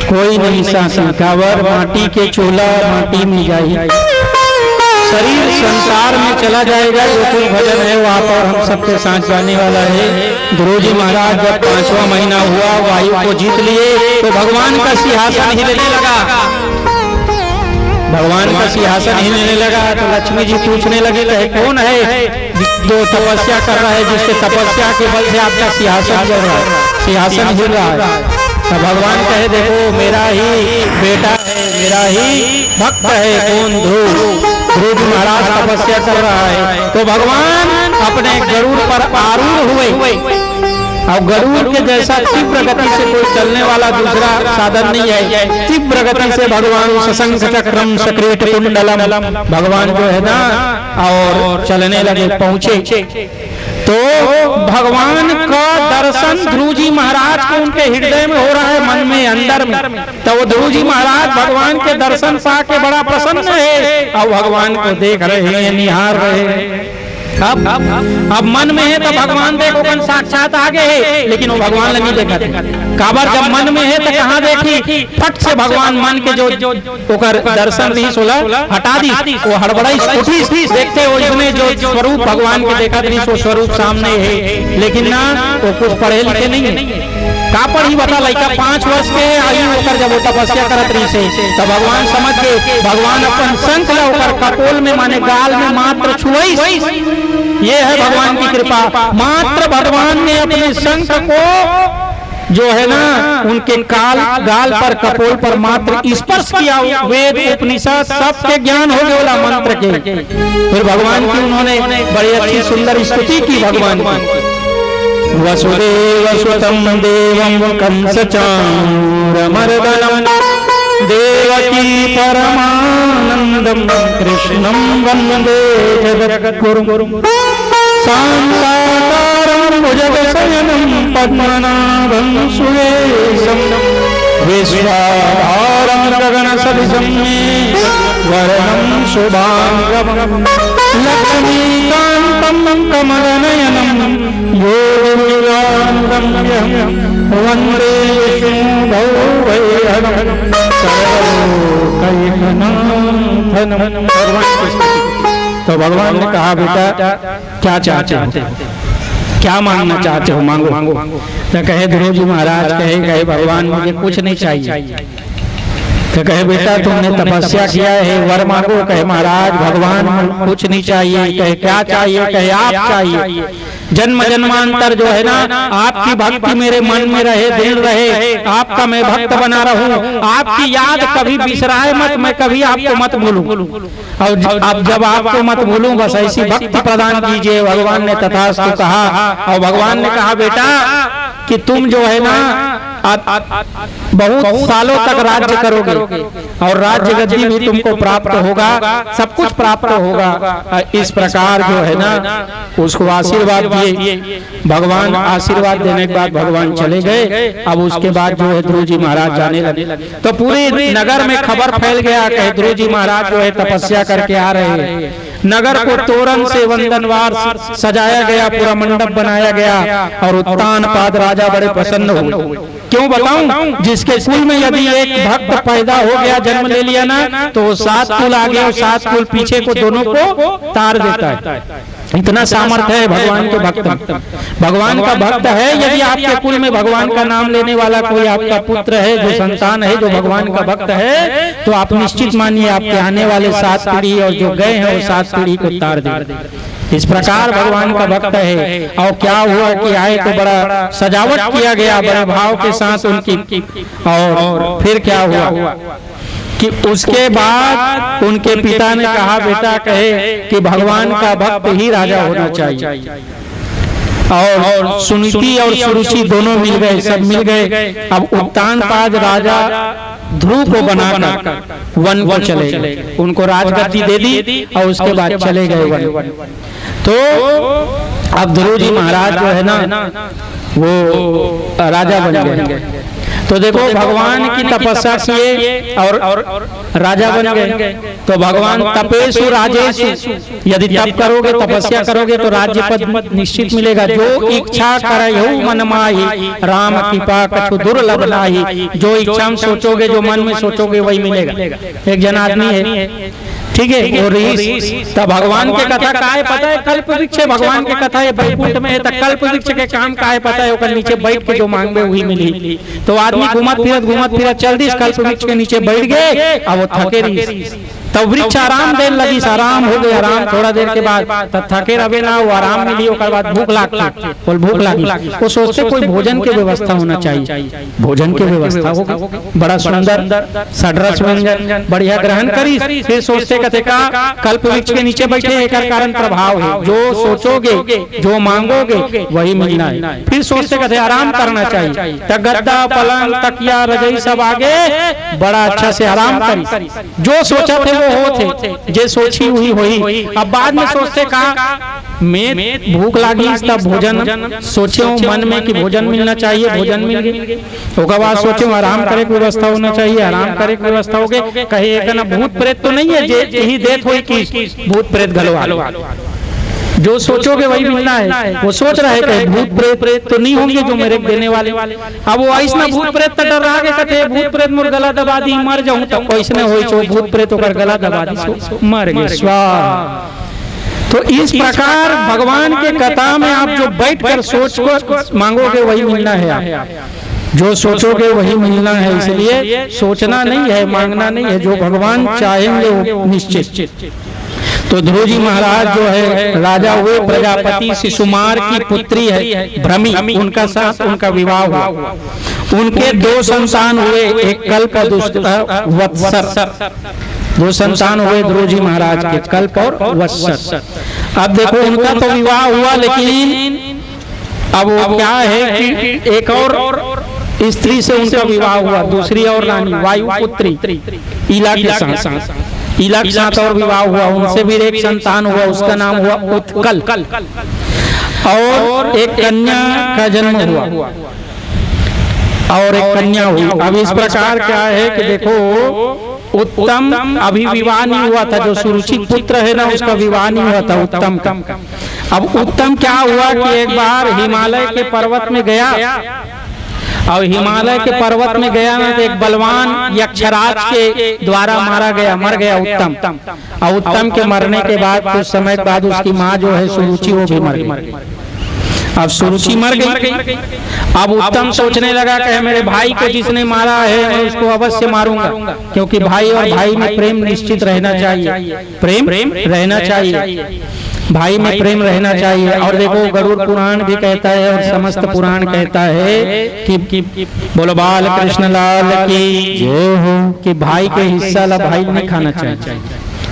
कोई नहीं सासी कावर माटी के चोला माटी में जाई। शरीर संसार में चला जाएगा। जो कोई भजन है वहाँ पर हम सबके साथ जाने वाला है। ध्रुव जी महाराज जब 5वां महीना हुआ, वायु को जीत लिए, तो भगवान का सिंहासन हिलने लगा। भगवान का सिंहासन हिलने लगा तो लक्ष्मी जी पूछने लगे, कहे कौन है जो तपस्या कर रहा है, जिसके तपस्या के बल से आपका सिंहासन चल रहा है, सिंहासन हिल रहा है। तो भगवान कहे, देखो मेरा ही बेटा है, मेरा ही भक्त है। कौन? ध्रुव। ध्रुव महाराज तपस्या कर रहा है। तो भगवान अपने गरुड़ पर आरूढ़ हुए। अब गरुड़ के जैसा तीव्र गति से कोई चलने वाला दूसरा साधन नहीं है। तीव्र गति से भगवान सशंख चक्रम सक्रेट कुंडलम, भगवान जो है ना और चलने लगे, पहुंचे। तो भगवान का दर्शन ध्रुव जी महाराज को उनके हृदय में हो रहा है, मन में, अंदर में। तो वो ध्रुव जी महाराज भगवान के दर्शन पा के बड़ा प्रसन्न है। अब भगवान को देख रहे हैं, निहार रहे हैं। अब मन में है तो भगवान देखो साक्षात आगे है, लेकिन वो भगवान नहीं देखा। काबर जब मन में है तो कहाँ देखी, फट से भगवान मन के जो दर्शन नहीं सोला हटा दी, वो हड़बड़ाई उठी। देखते हो इसमें जो स्वरूप भगवान के देखा नहीं, वो स्वरूप सामने है, लेकिन ना वो कुछ पढ़े लिखे नहीं है। का पढ़ी बता, लड़का 5 वर्ष के आयु होकर जब वो तपस्या करत रही से, तो भगवान समझ के भगवान अपन शंख होकर कपोल में माने गाल में मात्र छुई। ये है भगवान की कृपा। मात्र भगवान ने अपने शंख को जो है ना उनके गाल पर कपोल पर मात्र स्पर्श किया। वेद उपनिषद सबके ज्ञान हो गया मंत्र के। फिर भगवान की उन्होंने बड़ी अच्छी सुंदर स्तुति की भगवान की। वसुदेव सुतं देवं कंस चाणूरमर्दनं देवकी परमानंदं कृष्णं वंदे जगद्गुरुं शांताकारं भुजगशयनं पद्मनाभं सुरेशं विश्वाधारं गगनसदृशं वरनं शुभांगं लक्ष्मीकान्तं कमलनयनं योगिरानन्दं वन्दे विष्णुभवैहरं सर्वलोकैकनाथनं। तो भगवान ने कहा, बेटा क्या चाहते हो, क्या मांगना चाहते हो, मांगो। तो कहे ध्रुव जी महाराज कहे भगवान मुझे कुछ नहीं चाहिए। तो कहे बेटा तुमने तपस्या किया है, वर मांगो। कहे महाराज भगवान कुछ नहीं चाहिए। कहे क्या चाहिए? कहे आप चाहिए। जन्म जन्मांतर जो है ना आपकी भक्ति मेरे मन में रहे, दिल रहे, आपका मैं भक्त बना रहूं, आपकी याद कभी बिसराए मत, मैं कभी आपको मत भूलूं। और अब जब आपको मत भूलूं बस ऐसी भक्ति प्रदान कीजिए। भगवान ने तथास्तु कहा। और भगवान ने कहा बेटा कि तुम जो है ना बहुत सालों तक राज्य करोगे और राज्य गद्दी भी तुमको प्राप्त होगा, सब कुछ प्राप्त होगा। इस प्रकार जो है ना उसको आशीर्वाद दिए। भगवान आशीर्वाद देने के बाद भगवान चले गए। अब उसके बाद जो है ध्रुव जी महाराज जाने लगे तो पूरे नगर में खबर फैल गया कि ध्रुव जी महाराज जो है तपस्या करके आ रहे हैं। नगर को तोरण से वंदनवार सजाया गया, पूरा मंडप बनाया गया और उत्तानपाद राजा बड़े प्रसन्न हुए। क्यों बताऊं? जिसके कुल में यदि एक भक्त पैदा हो गया, जन्म ले लिया ना, तो 7 कुल आगे और 7 कुल पीछे को दोनों को तार देता है। इतना सामर्थ्य है भगवान के भक्त। भगवान का भक्त है, यदि आपके कुल में भगवान का नाम लेने वाला कोई आपका पुत्र है, जो संतान है, जो भगवान का भक्त है, तो आप निश्चित मानिए आपके आने वाले 7 पीढ़ी और जो गए हैं वो 7 पीढ़ी को तार दे। इस प्रकार भगवान का भक्त है। और क्या हुआ कि आए तो बड़ा सजावट किया गया बड़े भाव के साथ उनकी। और फिर क्या हुआ कि उसके बाद उनके पिता ने कहा बेटा कहे कि भगवान का भक्त ही राजा होना चाहिए। और सुनीति और सुरुचि दोनों मिल गए, सब मिल गए। अब उत्तानपाद राजा ध्रुव को बनाकर वन को चले गए, उनको राजगद्दी दे दी और उसके बाद चले गए वन। तो अब ध्रुव जी महाराज जो है ना वो राजा बन गए। तो देखो भगवान की तपस्या किए और राजा बन गए। तो भगवान तपेशु राजेशु, यदि तप करोगे तपस्या करोगे तो राज्य पद निश्चित मिलेगा। जो इच्छा करहु मन माही, राम कृपा कछु दुर्लभ नाही। जो इच्छा में सोचोगे, जो मन में सोचोगे वही मिलेगा। एक जन आदमी है, ठीक है, वो ऋषि तब भगवान के कथा काहे पता है, कल्प वृक्ष भगवान के कथा है बैकुंठ में है, तो कल्प वृक्ष के काम काहे पता है, ओकर नीचे बैठ के जो मांगबे वही मिली। तो आदमी घूमत फिरत चल दी कल्प वृक्ष के नीचे बैठ गए, अब वो थके रही। तब वृक्ष आराम देने लगी, आराम हो गया। आराम थोड़ा देर के बाद तब थके रहे ना, वो आराम मिली। ओकर बाद भूख लागती, बोल भूख लगी, वो सोचते कोई भोजन की व्यवस्था होना चाहिए। भोजन की व्यवस्था हो गई, बड़ा सुंदर सडरस व्यंजन बढ़िया ग्रहण करी। फिर सोचते कहते का कल्प वृक्ष के नीचे बैठे, एक कारण प्रभाव है, जो सोचोगे जो मांगोगे वही मिलना है। फिर सोचते कहते आराम करना चाहिए, तो गद्दा पलंग तकिया रजाई सब आगे बड़ा अच्छा से आराम करी। जो सोचा थे होते, जे सोची हुई होई। अब बाद में सोचते कहा मैं भूख लगी तब भोजन सोचे मन में कि भोजन मिलना चाहिए, भोजन मिल गई। उसके बाद सोचे आराम करे की व्यवस्था होना चाहिए, आराम करे की व्यवस्था हो गई। कहे एक ना भूत प्रेत तो नहीं है, यही देख हुई कि भूत प्रेत घलवा, जो सोचोगे वही मिलना है। वो सोच रहे थे भूत प्रेत तो नहीं होंगे जो मेरे देने वाले। अब वो ऐसा भूत प्रेत तो डर रहा कहते भूत प्रेत मोर गला दबा दी मर जाऊं, तो ऐसने हो भूत प्रेत होकर गला दबा दी मर गए स्वाहा। तो इस प्रकार भगवान के कथा में आप जो बैठकर सोच को मांगोगे वही मिलना है, आप जो सोचोगे वही मिलना है। इसलिए सोचना नहीं है, मांगना नहीं है, जो भगवान चाहेंगे वो निश्चित। तो ध्रुव जी महाराज जो है राजा हुए, प्रजापति शिशुमार की पुत्री है भ्रमी, उनका साथ उनका विवाह हुआ। उनके 2 संतान हुए, एक कल्प और दूसरा वत्सर। 2 संतान हुए ध्रुव जी महाराज के, कल्प और वत्सर। अब देखो उनका तो विवाह हुआ, लेकिन अब वो क्या है कि एक और स्त्री से उनका विवाह हुआ, दूसरी और रानी वायुपुत्री इला के साथ और विवाह हुआ। उनसे भी एक संतान हुआ, उसका नाम हुआ उत्कल, और एक कन्या का जन्म हुआ और एक कन्या हुई। अब इस प्रकार क्या है कि देखो उत्तम अभी विवाह नहीं हुआ था, जो सुरुचि पुत्र है ना उसका विवाह नहीं हुआ था उत्तम का। अब उत्तम क्या हुआ कि एक बार हिमालय के पर्वत में गया, और हिमालय के पर्वत में गया ना तो एक बलवान यक्षराज के द्वारा मर गया उत्तम। और उत्तम के मरने के बाद कुछ समय बाद उसकी माँ जो है सुरुचि वो भी मर गई। अब सुरुचि मर गई। अब उत्तम सोचने लगा कि मेरे भाई को जिसने मारा है मैं उसको अवश्य मारूंगा, क्योंकि भाई और भाई में प्रेम निश्चित रहना चाहिए, प्रेम रहना चाहिए, भाई में प्रेम रहना चाहिए। और देखो गरुड़ पुराण भी कहता है और समस्त पुराण कहता है कि बोलो बाल कृष्ण लाल की जय हो, कि भाई के हिस्सा ला भाई नहीं खाना चाहिए,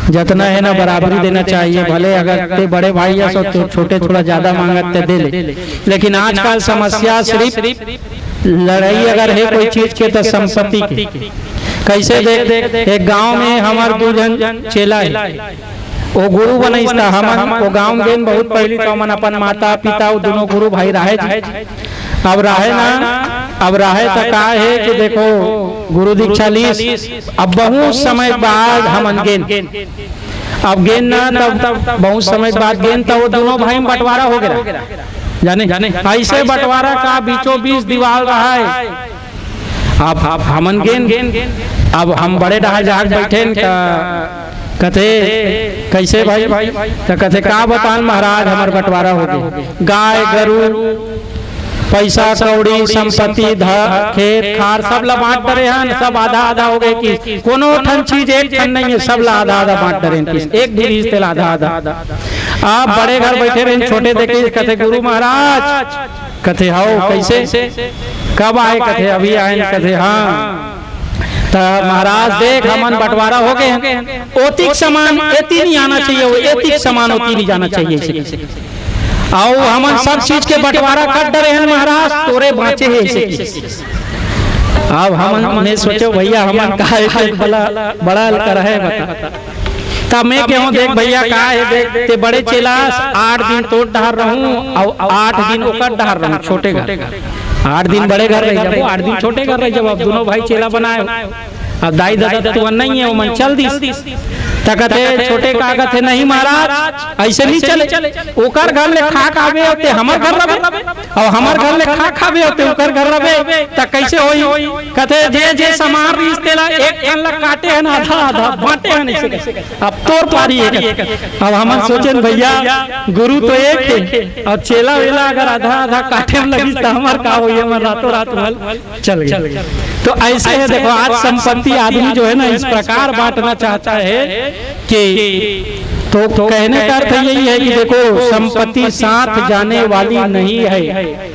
जितना है ना बराबरी देना चाहिए। भले अगर ते बड़े भाई या तो छोटे थोड़ा ज्यादा मांगते दे ले, लेकिन आजकल समस्या सिर्फ लड़ाई अगर है कोई चीज के तो संपत्ति की। कैसे देख एक गांव में हमारे 2 जन चेला है, वो गुरु बनैसा हम वो गांव में बहुत पहली तो मन अपन माता पिता वो दोनों गुरु भाई रहे। अब रहे तो का है कि देखो गुरु दीक्षा लीस, अब बहुत समय बाद हम गेन, अब गेन ना तब बहुत समय बाद गेन तो वो दोनों भाई में बंटवारा हो गया। जाने ऐसे बंटवारा का बीचों बीच दीवार रहा है। अब हमन गेन, अब हम बड़े डहा जहाज बैठे कथे कैसे भाई, तो कथे का बतान महाराज हमार बंटवारा हो गए, गाय गरु पैसा कौड़ी संपत्ति खेत खार सब ला बांट डरे हैं, सब आधा आधा हो गए कि कोनो ठन चीज एक ठन नहीं है, सब ला आधा आधा बांट डरे हैं, एक भी रिश्ते ला आधा आधा। आप बड़े घर बैठे रहे छोटे देखे कथे गुरु महाराज, कथे हाओ कैसे कब आए, कथे अभी आए, कथे हाँ तो महाराज देख हमन बंटवारा हो गए, ओतिक समान एती नहीं आना चाहिए, वो एतिक समान होती नहीं जाना चाहिए। आओ हमन सब चीज के बंटवारा कर डरे हैं महाराज, तोरे बाँचे है ऐसे। अब हमने सोचो भैया हमन का बड़ा कर है बता, तब मैं क्यों देख भैया का है देख ते बड़े चेला 8 दिन तो डहर रहूं और 8 दिन ओकर डहर रहूं छोटे घर। 8 दिन बड़े घर रहे, जब वो 8 दिन छोटे घर रहे, जब अब दोनों भाई चेला बनाए, अब दाई दादा तो नहीं है, वो मन चल दी तकते छोटे का कहते नहीं महाराज ऐसे नहीं चले, ओकर घर ले खा खावे होते हमर घर रहे, और हमर घर ले खा खावे होते ओकर घर रहे, त कैसे होई? कहते जे समार रिश्तेला एक जन ला काटे है ना, आधा आधा बांटे है नहीं, अब तोर पारी है। अब हम सोचे भैया गुरु तो एक है, और चेला वेला अगर आधा आधा काटे में लगी तो हमार का होई, हमर रातों रात मल चल गया। तो ऐसे है, देखो आज संपत्ति आदमी जो है ना इस प्रकार बांटना चाहता है कि तो कहने का अर्थ यही है कि देखो संपत्ति साथ जाने वाली नहीं है,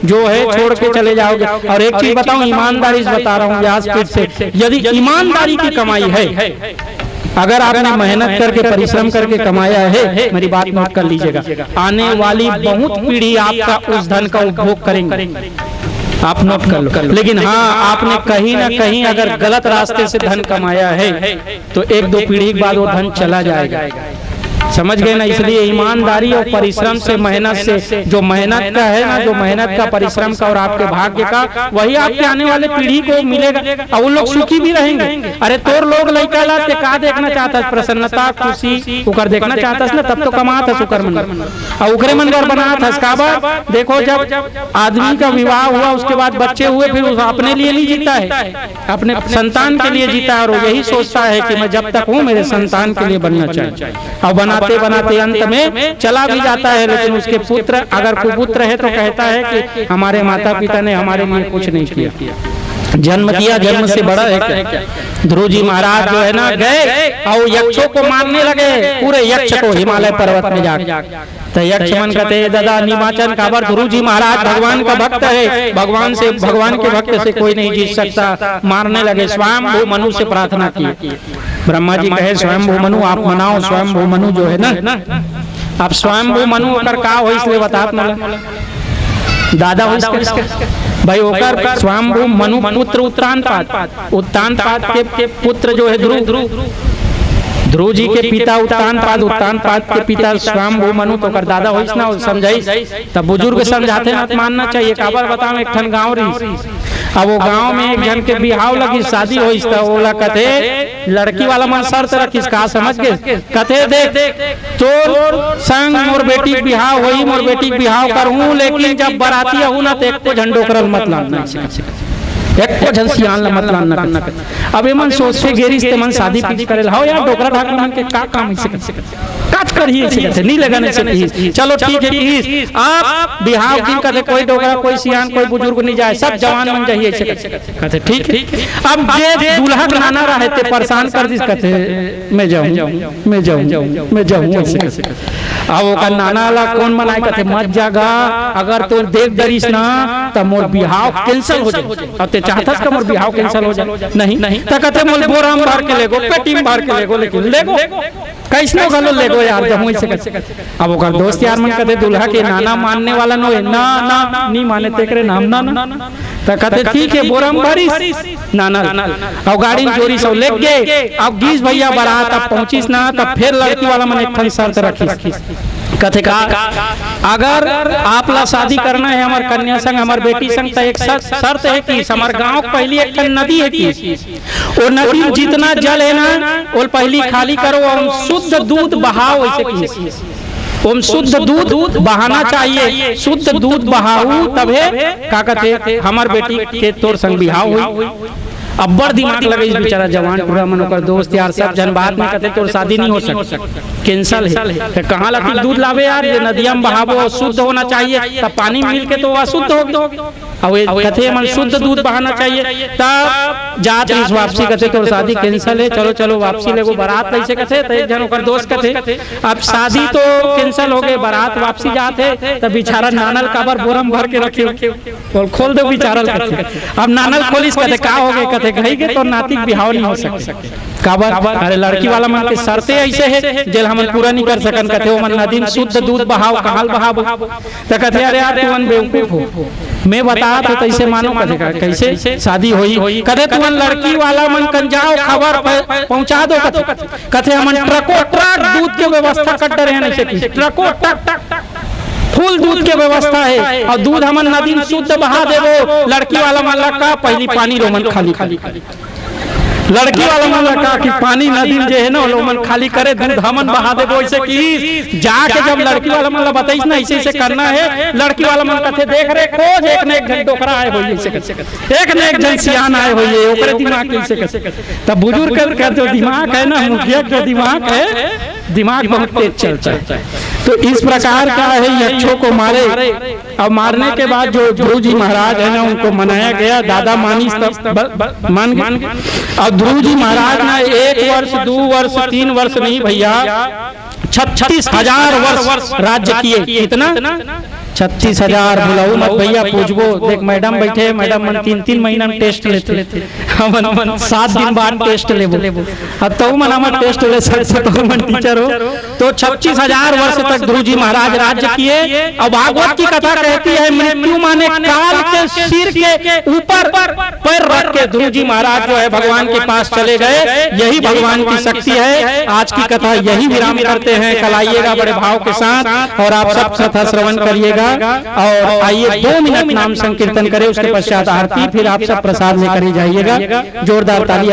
जो है छोड़ के चले जाओगे। और एक चीज बताऊं, ईमानदारी से बता रहा हूँ व्यासपीठ से, यदि ईमानदारी की कमाई है, अगर आपने मेहनत करके परिश्रम करके कमाया है, मेरी बात नोट कर लीजिएगा, आने वाली बहुत पीढ़ी आपका उस धन का उपभोग करेंगे, आप नोट कर लो। लेकिन हाँ, आपने कहीं ना कहीं अगर गलत रास्ते से धन कमाया है तो 1-2 पीढ़ी के बाद वो धन चला जाएगा, समझ गए ना। इसलिए ईमानदारी और परिश्रम से, मेहनत से, जो मेहनत का है ना, जो मेहनत का, परिश्रम का और आपके भाग्य का, वही आपके आने वाले पीढ़ी को मिलेगा, और वो लोग सुखी भी रहेंगे। अरे तोर लोग लड़का ला का देखना चाहता है, प्रसन्नता खुशी उकर देखना चाहता है ना, तब तो कमाता है सुकर मन, और उकरे मन घर बना था। इसका बाद देखो जब आदमी का विवाह हुआ, उसके बाद बच्चे हुए, फिर अपने लिए नहीं जीता है, अपने संतान के लिए जीता है, और यही सोचता है कि मैं जब तक हूँ मेरे संतान के लिए बनना चाहिए, और बनाते बनाते अंत में चला भी जाता है। लेकिन उसके पुत्र अगर कुपुत्र है तो कहता है कि हमारे माता पिता ने हमारे लिए कुछ नहीं किया, जन्म दिया, जन्म से बड़ा है क्या? ध्रुव जी महाराज जो है ना गए और यक्षों को मारने लगे, पूरे यक्ष को हिमालय पर्वत में जाकर। तो यक्ष मन कहते दादा निमाचन काबर, ध्रुव जी महाराज भगवान का भक्त है, भगवान के भक्त से कोई नहीं जीत सकता, मारने लगे। स्वयं मनु से प्रार्थना की, ब्रह्मा जी कहे स्वयं मनु आप मनाओ, स्वयं मनु जो है ना, आप स्वयं मनु अगर का हो इसलिए बतात दादा हो भाई ओकर स्वयंभू मनु पुत्र उत्तानपाद के पुत्र जो है ध्रुव जी के पिता उत्तानपाद के पिता स्वयंभू मनु तो कर दादा होइस ना, समझाई तब बुजुर्ग समझाते ना मानना चाहिए। काबर बताओ एक ठन गाँव रही, अब वो गांव में एक जन के बिहाव लगी, शादी होइस तो ओला कथे लड़की वाला मन शर्त रखिस, का समझ के कथे देख तो संग मोर बेटी बिहाव होई, मोर बेटी बिहाव करहूं, लेकिन जब बराती आहू ना तो एक को झंडो करल मत लाना, एक को झंसियान ला मत लाना। अब ये मन सोचते गेरिस ते मन शादी पीछे करेल, हां यार डोकरा ढाकरा मन के का काम ऐसे काट कर ही ऐसे नहीं लगाने से। चलो ठीक है, आप बिहाव दिन करे कोई डोकरा कोई सियान कोई बुजुर्ग नहीं जाए, सब जवान मन जाइए ऐसे कहते ठीक है। अब जे दूल्हा नाना रहते परेशान कर दिस कहते मैं जाऊं ऐसे। अब वो नाना ला कौन मनाए कहते मत जागा, अगर तो देख दरिस ना तो मोर बिहाव कैंसिल हो जाए, अब ते चाहतस का मोर बिहाव कैंसिल हो जाए नहीं तो कहते मोर बोराम भर के लेगो, पेटी में भर के लेगो, लेकिन लेगो कैसनो गलो लेगो यार जमुई से। अब ओकर दोस्त यार मन कहते दूल्हा के नाना मानने वाला नो है, ना नहीं माने तेकरे नाम ना तो कहते ठीक है बोराम भरिस नाना, और गाड़ी में जोरी सब लेके गए। अब गीस भैया बारात अब पहुंचिस ना तो फिर लड़की वाला मन एक ठन शर्त रखी, कहते का अगर आप ला शादी करना है हमार कन्या संग हमार बेटी संग तो एक शर्त है कि हमार गांव पहली एक नदी है कि वो नदी में जितना जल है ना वो पहली खाली करो और शुद्ध दूध बहाओ, ऐसे ओम शुद्ध दूध बहाना चाहिए, शुद्ध दूध बहाऊ तबे का कहते हमार बेटी के तोर संग बिहाव हुई। अब बड़ दिमाग लगे इस बेचारा जवान पूरा मन होकर दोस्त यार सब जन बात में कहते तोर शादी नहीं हो सकती, कैंसल है। कहाँ लगी दूध लावे यार, ये नदिया में बहावो शुद्ध होना चाहिए, तब पानी मिल के तो अशुद्ध होगी। अब कहते मन शुद्ध दूध बहाना चाहिए, तब जात इस वापसी कहते तोर शादी कैंसल है, चलो चलो वापसी लेगो। बारात ऐसे कहते तो एक जन होकर दोस्त कहते अब शादी तो कैंसल हो गए, बारात वापसी जाते तब बेचारा नानल काबर बोरम भर के रखे और खोल दो बेचारा कहते। अब नानल खोलिस कहते का हो गए, कहते गई के तो नातिक बिहाव नहीं हो सकते काबर, अरे लड़की वाला मन के शर्तें ऐसे है जेल हम पूरा नहीं कर सकन, कहते वो मन नदी में शुद्ध दूध बहाव कहाल बहाव तो कहते अरे यार तू मन बेवकूफ हो, मैं बता तो कैसे मानो, कहते कैसे शादी हुई, कहते तू लड़की वाला मन कन जाओ खबर पहुंचा दो, कहते हम ट्रको ट्रक दूध के व्यवस्था कर रहे हैं, ट्रको ट्रक फुल दूध के व्यवस्था है और दूध हमन नदी में शुद्ध बहा देवो। लड़की वाला माला का पहली पानी रोमन खाली खाली लड़की वाला माला का कि पानी नदी जो है ना रोमन खाली करे दूध हमन बहा दे। वैसे कि जाके जब लड़की वाला माला बताइस ना ऐसे ऐसे करना है, लड़की वाला मन कहते देख रे खोज एक ने एक जन डोकरा आए होइए ऐसे एक ने एक जन सियान आए होइए ओकरे दिमाग कैसे कैसे। तब बुजुर्ग कहते हो दिमाग है ना, मुखिया का दिमाग है, दिमाग बहुत तेज चलता है। तो इस प्रकार का है यक्षों को मारे और मारने के बाद जो ध्रुव जी महाराज है ना उनको मनाया गया। दादा मानी मान और ध्रुव जी महाराज ना 1 वर्ष 2 वर्ष 3 वर्ष नहीं भैया 36,000 वर्ष राज्य किए। कितना 36,000 बुलाऊ मत भैया पूछबो। देख मैडम बैठे, मैडम मन 3-3 महीना में टेस्ट लेते, हम 7 दिन बाद टेस्ट लेबो। अब तो मन हम टेस्ट ले सकते तो मन टीचर हो। तो 36,000 वर्ष तक ध्रुव जी महाराज राज्य किए। और भागवत की कथा कहती है मृत्यु माने काल के सिर के ऊपर पैर रख के ध्रुव जी महाराज जो है भगवान के पास चले गए। यही भगवान की शक्ति है। आज की कथा यही विराम करते हैं। कल आइएगा बड़े भाव के साथ और आप सब कथा श्रवण करिएगा। और आइए 2 मिनट नाम संकीर्तन करें, उसके पश्चात आरती, फिर आप सब प्रसाद लेकर ही जाइएगा। जोरदार ताली।